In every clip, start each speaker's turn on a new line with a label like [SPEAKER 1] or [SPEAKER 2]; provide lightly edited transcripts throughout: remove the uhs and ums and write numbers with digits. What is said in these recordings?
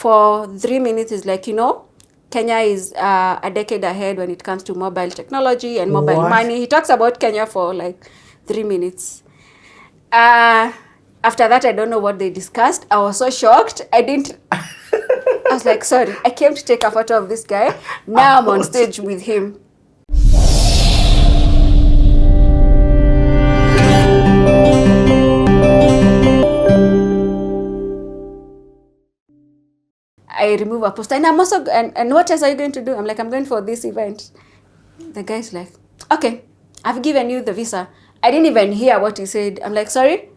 [SPEAKER 1] for 3 minutes is like, Kenya is a decade ahead when it comes to mobile technology and mobile money. He talks about Kenya for like 3 minutes. After that, I don't know what they discussed. I was so shocked. I was like, sorry, I came to take a photo of this guy. Now I'm on stage with him. I remove a poster and I'm also, and what else are you going to do? I'm like, I'm going for this event. The guy's like, okay, I've given you the visa. I didn't even hear what he said. I'm like, sorry,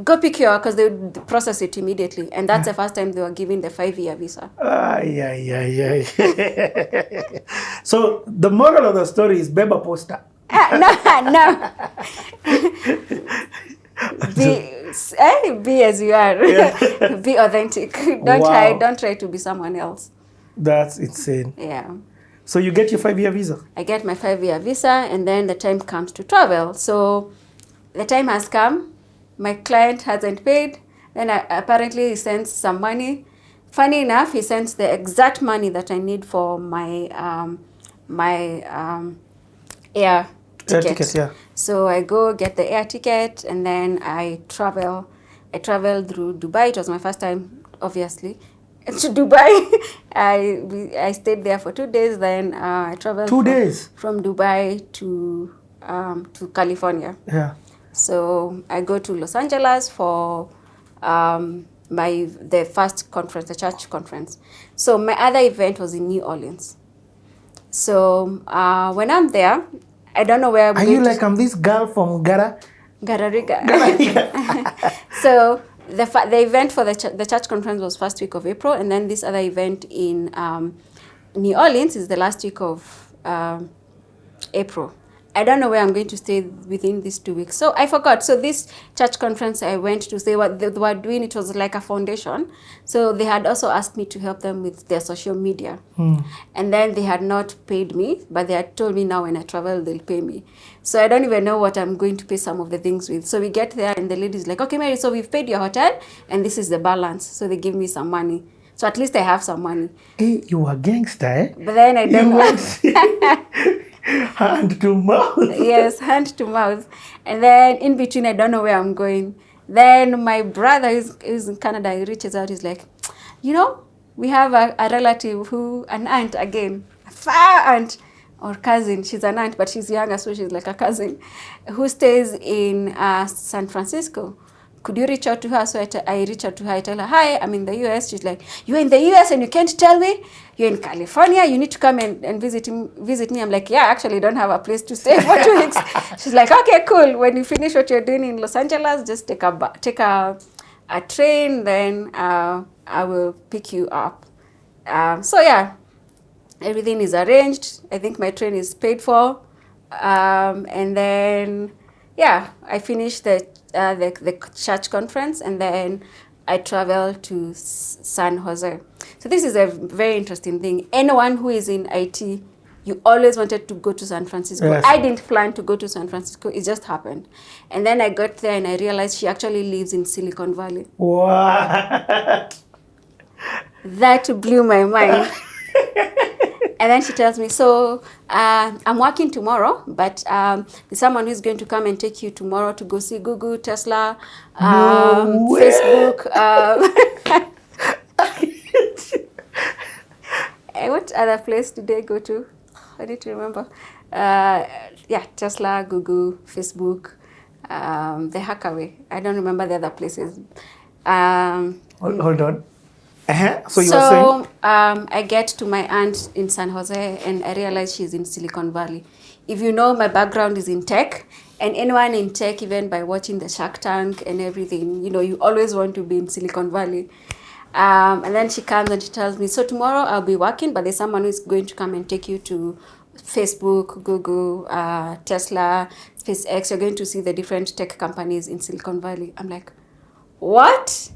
[SPEAKER 1] go pick your, because they would process it immediately. And that's the first time they were giving the 5-year visa.
[SPEAKER 2] So the moral of the story is beba poster.
[SPEAKER 1] No. Be as you are. Yeah. Be authentic. Don't try to be someone else.
[SPEAKER 2] That's insane.
[SPEAKER 1] Yeah.
[SPEAKER 2] So you get your 5-year visa?
[SPEAKER 1] I get my 5-year visa, and then the time comes to travel. So the time has come. My client hasn't paid. Then apparently he sends some money. Funny enough, he sends the exact money that I need for my air ticket. Yeah. So I go get the air ticket, and then I travel through Dubai. It was my first time, obviously, to Dubai. I stayed there for 2 days. Then I traveled
[SPEAKER 2] 2 days
[SPEAKER 1] from Dubai to California.
[SPEAKER 2] Yeah.
[SPEAKER 1] So I go to Los Angeles for the first conference, the church conference. So my other event was in New Orleans. So when I'm there, I don't know where I'm going. Are
[SPEAKER 2] you like, I'm this girl from
[SPEAKER 1] Garariga. So the event for the church conference was first week of April, and then this other event in New Orleans is the last week of April. I don't know where I'm going to stay within these 2 weeks. So I forgot. So this church conference I went to, say what they were doing, it was like a foundation. So they had also asked me to help them with their social media. And then they had not paid me, but they had told me now when I travel, they'll pay me. So I don't even know what I'm going to pay some of the things with. So we get there and the lady's like, okay, Mary, so we've paid your hotel and this is the balance. So they give me some money. So at least I have some money.
[SPEAKER 2] Hey, you are a gangster, eh?
[SPEAKER 1] But then I don't know.
[SPEAKER 2] Hand to mouth.
[SPEAKER 1] Yes, hand to mouth. And then in between, I don't know where I'm going. Then my brother is in Canada. He reaches out. He's like, we have a relative an aunt again, a far aunt or cousin. She's an aunt, but she's younger, so she's like a cousin, who stays in San Francisco. Could you reach out to her? So I reach out to her. I tell her, hi, I'm in the US. She's like, you're in the US and you can't tell me? You're in California. You need to come and visit me. I'm like, yeah, I actually don't have a place to stay for 2 weeks. She's like, okay, cool. When you finish what you're doing in Los Angeles, just take a train. Then I will pick you up. So yeah, everything is arranged. I think my train is paid for. And then, yeah, I finished the church conference, and then I traveled to San Jose. So this is a very interesting thing. Anyone who is in IT, you always wanted to go to San Francisco. Yes. I didn't plan to go to San Francisco. It just happened. And then I got there and I realized she actually lives in Silicon Valley.
[SPEAKER 2] What?
[SPEAKER 1] That blew my mind. And then she tells me, so I'm working tomorrow, but there's someone who's going to come and take you tomorrow to go see Google, Tesla, Facebook. What other place did they go to? I need to remember. Tesla, Google, Facebook, the Hackaway. I don't remember the other places.
[SPEAKER 2] Hold on. So you were saying?
[SPEAKER 1] I get to my aunt in San Jose and I realize she's in Silicon Valley. If you know, my background is in tech, and anyone in tech, even by watching the Shark Tank and everything, you always want to be in Silicon Valley. And then she comes and she tells me, so tomorrow I'll be working, but there's someone who's going to come and take you to Facebook, Google, Tesla, SpaceX. You're going to see the different tech companies in Silicon Valley. I'm like, what?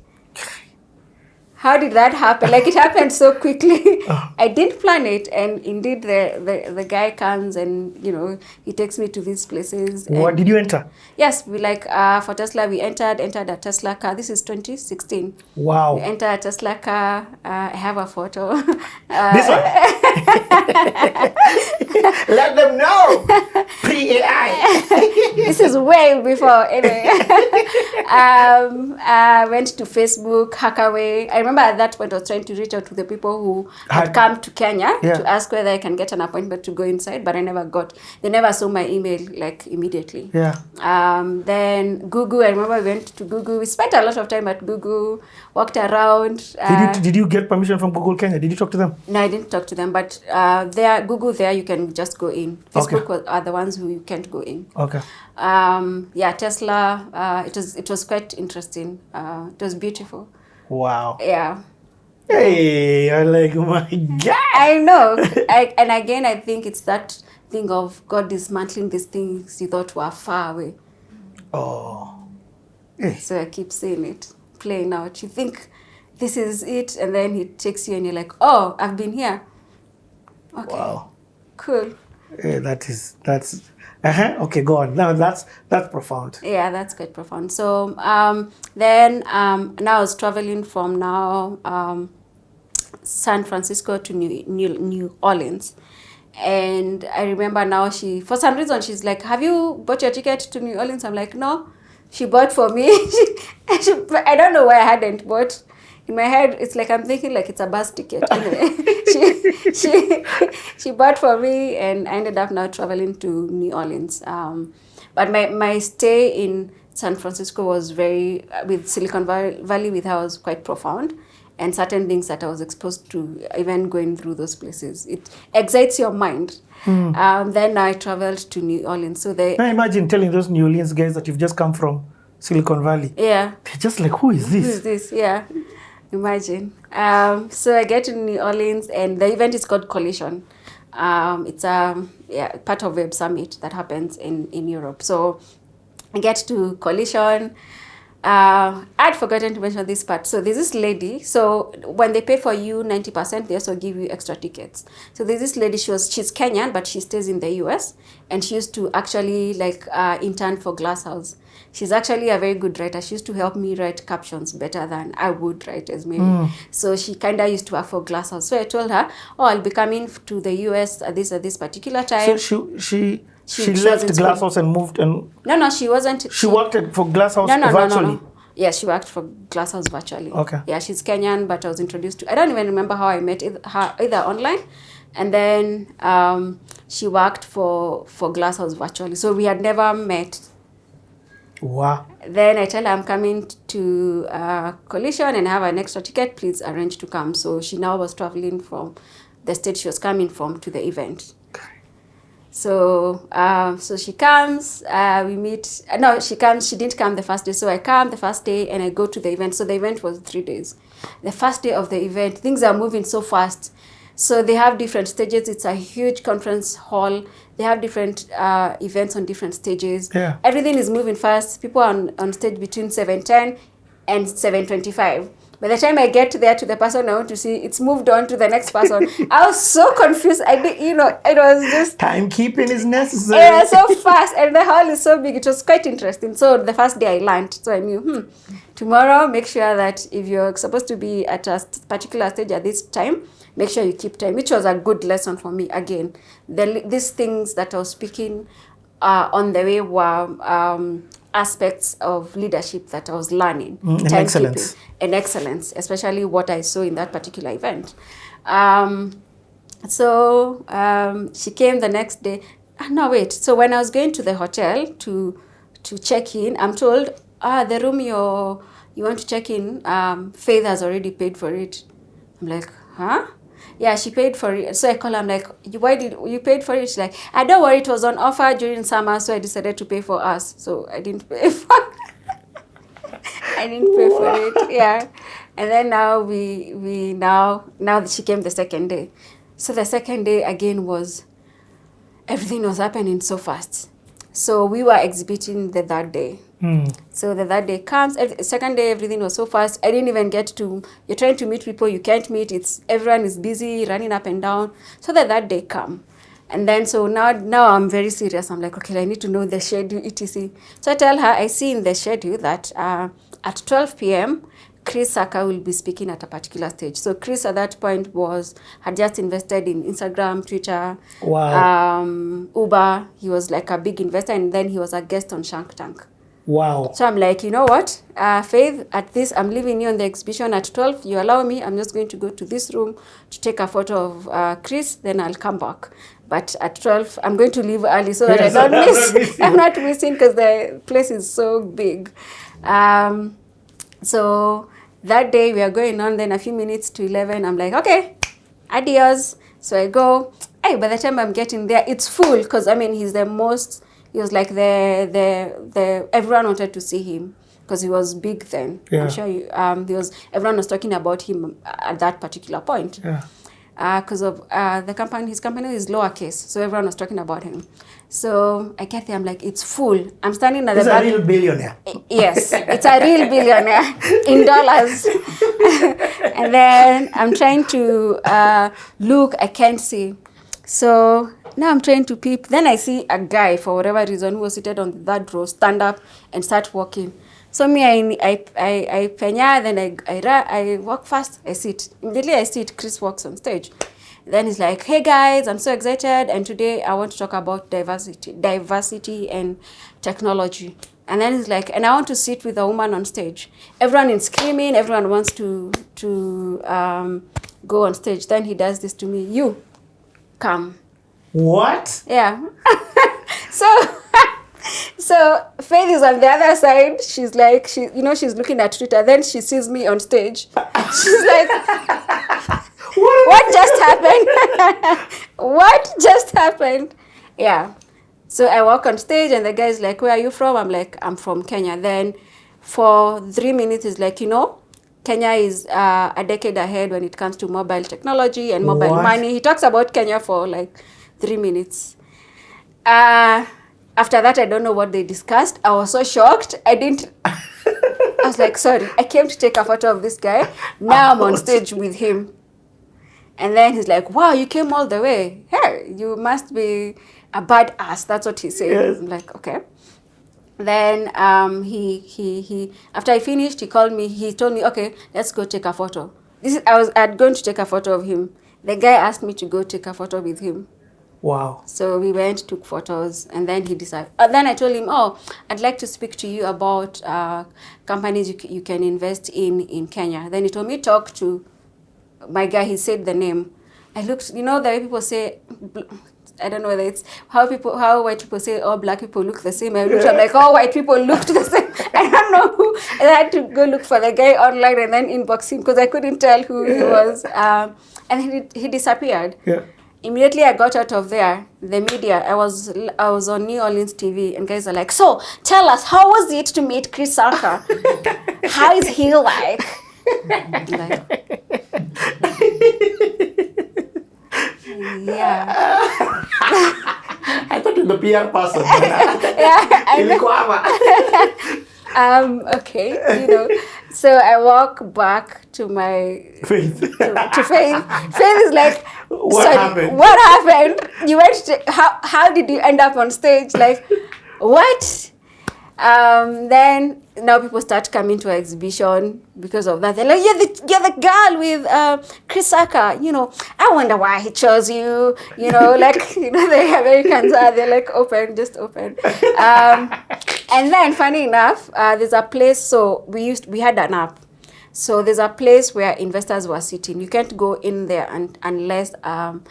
[SPEAKER 1] how did that happen? Like, it happened so quickly. I didn't plan it, and indeed the guy comes and, you know, he takes me to these places.
[SPEAKER 2] What did you enter?
[SPEAKER 1] Yes, we like for Tesla, we entered a Tesla car. This is 2016.
[SPEAKER 2] Wow.
[SPEAKER 1] We entered a Tesla car. I have a photo.
[SPEAKER 2] This one. Let them know. Pre-AI.
[SPEAKER 1] This is way before. Anyway, went to Facebook, Hackaway. I remember at that point I was trying to reach out to the people who had come to Kenya to ask whether I can get an appointment to go inside, but I never got. They never saw my email like immediately.
[SPEAKER 2] Yeah.
[SPEAKER 1] Then Google. I remember we went to Google. We spent a lot of time at Google. Walked around.
[SPEAKER 2] Did you get permission from Google Kenya? Did you talk to them?
[SPEAKER 1] No, I didn't talk to them. But Google there, you can just go in. Facebook are the ones who you can't go in.
[SPEAKER 2] Okay.
[SPEAKER 1] Tesla. It was quite interesting. It was beautiful.
[SPEAKER 2] Wow.
[SPEAKER 1] Yeah.
[SPEAKER 2] Hey, I'm like, oh my God.
[SPEAKER 1] I know. And again, I think it's that thing of God dismantling these things you thought were far away.
[SPEAKER 2] Oh. Hey.
[SPEAKER 1] So I keep saying it, playing out. You think this is it, and then he takes you and you're like, oh, I've been here. Okay.
[SPEAKER 2] Wow.
[SPEAKER 1] Cool.
[SPEAKER 2] Yeah, that's okay, go on. Now that's profound.
[SPEAKER 1] Yeah, that's quite profound. So then now I was traveling from San Francisco to New Orleans. And I remember now for some reason, she's like, have you bought your ticket to New Orleans? I'm like, no. She bought for me. I don't know why I hadn't bought. In my head, it's like I'm thinking like it's a bus ticket. Anyway, she bought for me, and I ended up now traveling to New Orleans. But my stay in San Francisco was with Silicon Valley with her was quite profound. And certain things that I was exposed to, even going through those places, it excites your mind. Then I traveled to New Orleans. So
[SPEAKER 2] now imagine telling those New Orleans guys that you've just come from Silicon Valley.
[SPEAKER 1] Yeah.
[SPEAKER 2] They're just like, who is this?
[SPEAKER 1] Who is this? Yeah. Imagine. So I get to New Orleans, and the event is called Collision. It's part of Web Summit that happens in Europe. So I get to Collision. I'd forgotten to mention this part. So there's this lady. So when they pay for you 90%, they also give you extra tickets. So there's this lady. She's Kenyan, but she stays in the US, and she used to actually intern for Glasshouse. She's actually a very good writer. She used to help me write captions better than I would write as maybe. So she kind of used to work for Glasshouse. So I told her, I'll be coming to the US at this particular time.
[SPEAKER 2] So she left Glasshouse and moved and...
[SPEAKER 1] No, she wasn't.
[SPEAKER 2] She worked for Glasshouse virtually?
[SPEAKER 1] No. Yeah, she worked for Glasshouse virtually.
[SPEAKER 2] Okay.
[SPEAKER 1] Yeah, she's Kenyan, but I was introduced to... I don't even remember how I met her, either online. And then she worked for Glasshouse virtually. So we had never met.
[SPEAKER 2] Wow.
[SPEAKER 1] Then I tell her I'm coming to Collision and I have an extra ticket. Please arrange to come. So she now was traveling from the state she was coming from to the event. So she comes, we meet. No, she comes. She didn't come the first day. So I come the first day and I go to the event. So the event was 3 days. The first day of the event, things are moving so fast. So they have different stages. It's a huge conference hall. They have different events on different stages.
[SPEAKER 2] Yeah.
[SPEAKER 1] Everything is moving fast. People are on stage between 7:10 and 7:25. By the time I get there to the person I want to see, it's moved on to the next person. I was so confused. It was just...
[SPEAKER 2] Timekeeping is necessary.
[SPEAKER 1] Yeah, so fast. And the hall is so big. It was quite interesting. So the first day I learned. So I knew, tomorrow, make sure that if you're supposed to be at a particular stage at this time, make sure you keep time, which was a good lesson for me. Again, these things that I was speaking on the way were aspects of leadership that I was learning.
[SPEAKER 2] And excellence.
[SPEAKER 1] And excellence, especially what I saw in that particular event. She came the next day. No, wait. So when I was going to the hotel to check in, I'm told, the room you want to check in, Faith has already paid for it. I'm like, huh? Yeah, she paid for it. So I call her, I'm like, why did you paid for it? She's like, don't worry, it was on offer during summer, so I decided to pay for us. So I didn't pay for it. Yeah. And then now now that she came the second day. So the second day again everything was happening so fast. So we were exhibiting the third day. So that day comes. Second day, everything was so fast. I didn't even get to. You're trying to meet people, you can't meet. Everyone is busy running up and down. So that day come. And then so now I'm very serious. I'm like, okay, I need to know the schedule, etc. So I tell her, I see in the schedule that at 12 p.m. Sacca will be speaking at a particular stage. So Chris at that point had just invested in Instagram, Twitter, Uber. He was like a big investor, and then he was a guest on Shark Tank.
[SPEAKER 2] Wow.
[SPEAKER 1] So I'm like, you know what, Faith, at this, I'm leaving you on the exhibition at 12. You allow me, I'm just going to go to this room to take a photo of Chris, then I'll come back. But at 12, I'm going to leave early so that I don't miss. I'm not missing because the place is so big. So that day we are going on, then a few minutes to 11, I'm like, okay, adios. So I go. Hey, by the time I'm getting there, it's full because, I mean, he was like everyone wanted to see him because he was big then. Yeah. I'm sure everyone was talking about him at that particular point.
[SPEAKER 2] Yeah.
[SPEAKER 1] Because of his company is lowercase, so everyone was talking about him. So I get there, I'm like, it's full. I'm standing at the back.
[SPEAKER 2] He's a real billionaire.
[SPEAKER 1] Yes, it's a real billionaire in dollars. And then I'm trying to look, I can't see. So now I'm trying to peep. Then I see a guy, for whatever reason, who was seated on the third row, stand up and start walking. So me, I penya, then I walk fast, I sit. Immediately I sit, Chris walks on stage. Then he's like, hey guys, I'm so excited, and today I want to talk about diversity and technology. And then he's like, and I want to sit with a woman on stage. Everyone is screaming, everyone wants to go on stage. Then he does this to me, you, come.
[SPEAKER 2] What?
[SPEAKER 1] Yeah. So Faith is on the other side. She's like, she's looking at Twitter. Then she sees me on stage. She's like, what just happened? What just happened? Yeah. So I walk on stage and the guy's like, where are you from? I'm like, I'm from Kenya. Then for 3 minutes, he's like, Kenya is a decade ahead when it comes to mobile technology and mobile money. He talks about Kenya for like 3 minutes. After that, I don't know what they discussed. I was so shocked. I was like, sorry, I came to take a photo of this guy. Now I'm on stage with him. And then he's like, wow, you came all the way. Hey, you must be a badass. That's what he said. Yes. I'm like, okay. Then he after I finished, he called me. He told me, okay, let's go take a photo. I was going to take a photo of him. The guy asked me to go take a photo with him.
[SPEAKER 2] Wow.
[SPEAKER 1] So we went, took photos, and then he decided. Then I told him, I'd like to speak to you about companies you can invest in Kenya. Then he told me, talk to my guy. He said the name. I looked, the way people say, I don't know whether it's how white people say, black people look the same. I looked, I'm like, white people looked the same. I don't know who. I had to go look for the guy online and then inbox him because I couldn't tell who he was. And he disappeared. Yeah. Immediately I got out of there, the media, I was on New Orleans TV, and guys are like, so tell us, how was it to meet Chris Sacca? How is he like? Yeah.
[SPEAKER 2] I thought you're the PR person.
[SPEAKER 1] Yeah, I know. Okay, So I walk back to my
[SPEAKER 2] Faith.
[SPEAKER 1] To Faith. Faith is like,
[SPEAKER 2] what happened?
[SPEAKER 1] What happened? You went to, how did you end up on stage? Like, what? Then now people start coming to our exhibition because of that. They're like, you're the girl with Chris Sacca. I wonder why he chose you. The Americans they're like just open. And then funny enough, there's a place. So we had an app. So there's a place where investors were sitting. You can't go in there unless an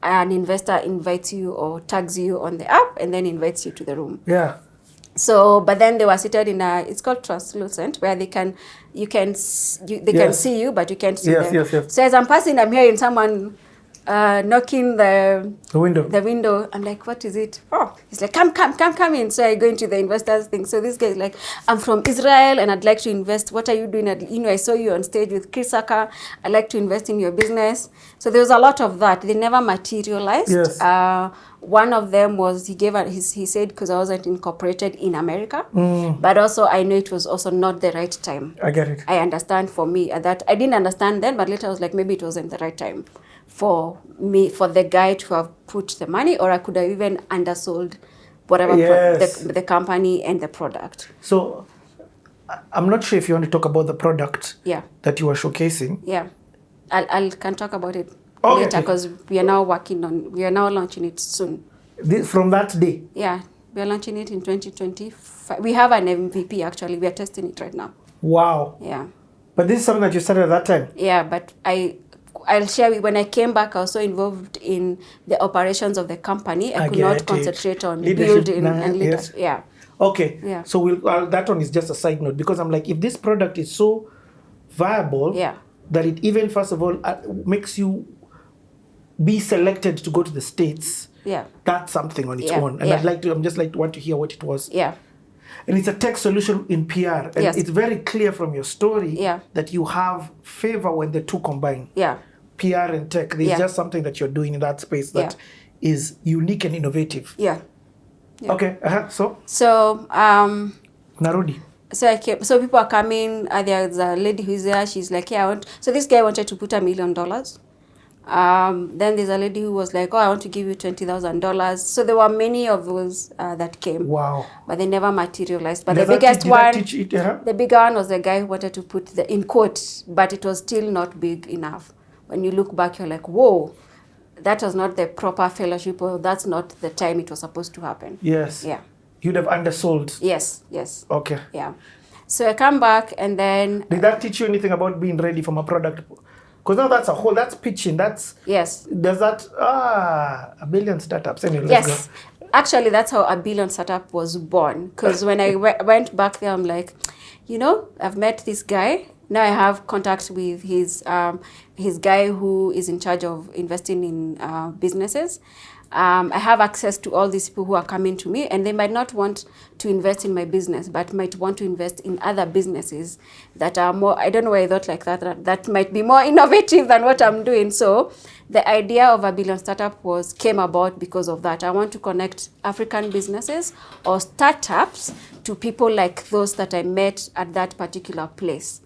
[SPEAKER 1] investor invites you or tags you on the app and then invites you to the room.
[SPEAKER 2] Yeah.
[SPEAKER 1] So, but then they were seated in it's called translucent, where they can see you, but you can't see them.
[SPEAKER 2] Yes.
[SPEAKER 1] So as I'm passing, I'm hearing someone knocking the
[SPEAKER 2] window.
[SPEAKER 1] I'm like, what is it? Oh, he's like, come in. So I go into the investors thing. So this guy is like, I'm from Israel and I'd like to invest. What are you doing? I saw you on stage with Sacca. I'd like to invest in your business. So there was a lot of that. They never materialized.
[SPEAKER 2] Yes.
[SPEAKER 1] One of them was he said because I wasn't incorporated in America, but also I know it was also not the right time.
[SPEAKER 2] I get it.
[SPEAKER 1] I understand for me that I didn't understand then, but later I was like, maybe it wasn't the right time for the guy to have put the money, or I could have even undersold whatever the company and the product.
[SPEAKER 2] So I'm not sure if you want to talk about the product that you were showcasing.
[SPEAKER 1] Yeah, I can talk about it later because we are now launching it soon.
[SPEAKER 2] From that day?
[SPEAKER 1] Yeah, we are launching it in 2025. We have an MVP actually. We are testing it right now.
[SPEAKER 2] Wow.
[SPEAKER 1] Yeah.
[SPEAKER 2] But this is something that you started at that time?
[SPEAKER 1] Yeah, but I'll share with when I came back, I was so involved in the operations of the company. I could not concentrate on building and leadership.
[SPEAKER 2] Yes.
[SPEAKER 1] Yeah.
[SPEAKER 2] Okay.
[SPEAKER 1] Yeah.
[SPEAKER 2] So that one is just a side note, because I'm like, if this product is so viable that it even, first of all, makes you be selected to go to the States, that's something on its own. And I'd want to hear what it was.
[SPEAKER 1] Yeah.
[SPEAKER 2] And it's a tech solution in PR. And it's very clear from your story that you have favor when the two combine.
[SPEAKER 1] Yeah.
[SPEAKER 2] PR and tech. There's just something that you're doing in that space that is unique and innovative.
[SPEAKER 1] Yeah.
[SPEAKER 2] Okay. So Narudi.
[SPEAKER 1] So people are coming. There's a lady who's there. She's like, so this guy wanted to put $1 million. Then there's a lady who was like, I want to give you $20,000. So there were many of those that came.
[SPEAKER 2] Wow.
[SPEAKER 1] But they never materialized. But the biggest one, the bigger one was the guy who wanted to put the in quote, but it was still not big enough. When you look back, you're like, whoa, that was not the proper fellowship, or that's not the time it was supposed to happen.
[SPEAKER 2] Yes.
[SPEAKER 1] Yeah.
[SPEAKER 2] You'd have undersold.
[SPEAKER 1] Yes.
[SPEAKER 2] Okay.
[SPEAKER 1] Yeah. So I come back and then...
[SPEAKER 2] Did that teach you anything about being ready from a product? Because now that's pitching,
[SPEAKER 1] Yes.
[SPEAKER 2] Does that, a billion startups. Anyway,
[SPEAKER 1] yes. Actually, that's how a billion startup was born. Because when I went back there, I'm like, I've met this guy. Now I have contact with his guy who is in charge of investing in businesses. I have access to all these people who are coming to me, and they might not want to invest in my business, but might want to invest in other businesses that are more, I don't know why I thought like that might be more innovative than what I'm doing. So the idea of a billion startup came about because of that. I want to connect African businesses or startups to people like those that I met at that particular place.